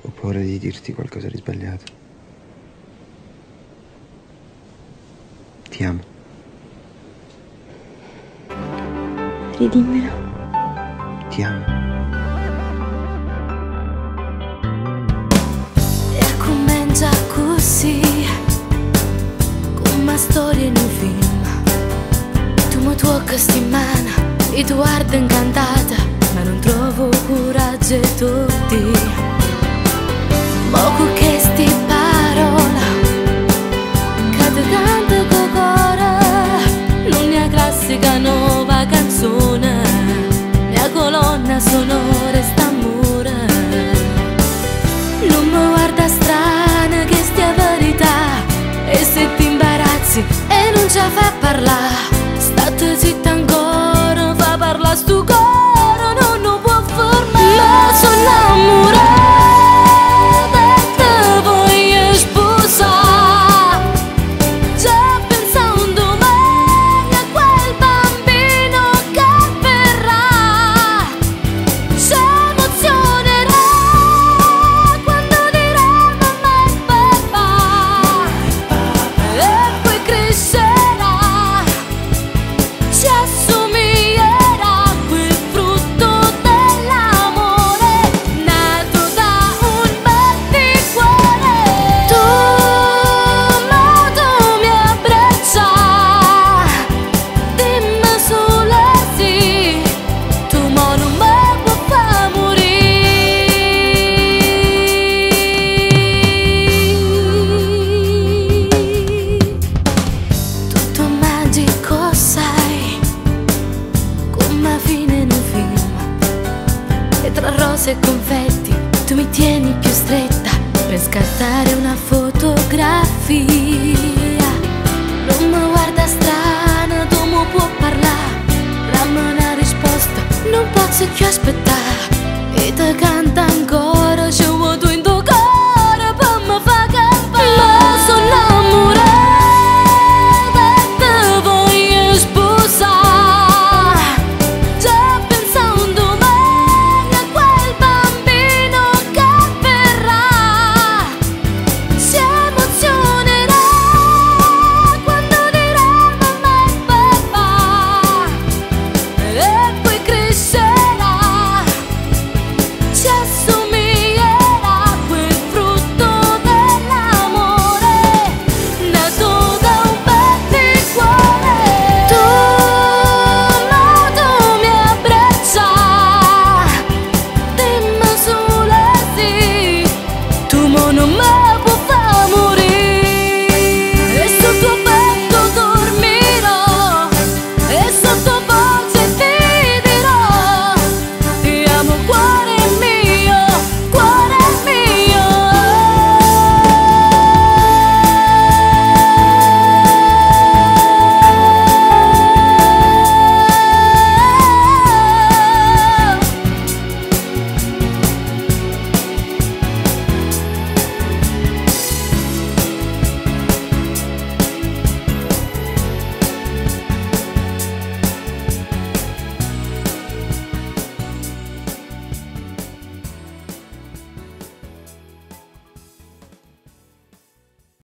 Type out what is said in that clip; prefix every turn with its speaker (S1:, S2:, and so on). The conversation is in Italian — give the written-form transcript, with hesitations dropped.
S1: Ho paura di dirti qualcosa di sbagliato. Ti amo.
S2: Ridimmelo.
S1: Ti amo.
S3: E comincia così, come una storia in un film. Tu mi tocchi sti mani e tu guardi incantata, ma non trovo coraggio e tutti. Ma con queste parole che ti canto con cuore, l'unica classica nuova canzone, mia colonna sonora sta amore. Non mi guarda strana che stia verità, e se ti imbarazzi e non ci fa parlare, state zitta ancora, fa parlare sto coro, non lo può fermare. Ma sono innamorata e te voglio sposare, già pensando domani a quel bambino che verrà, si emozionerà quando dirà mamma e papà, e poi crescerà, ci assomiglierà a quel frutto dell'amore nato da un batticuore. Tu mi abbraccia, dimmi solo sì, tu mo non mi puoi far morire. Tutto magico sai, come a fine in un film, e tra rose e confetti tu mi tieni più stretta per scattare una fotografia. Non mi guarda strana, tu mi puoi parlare, dammi una risposta, non posso più aspettare.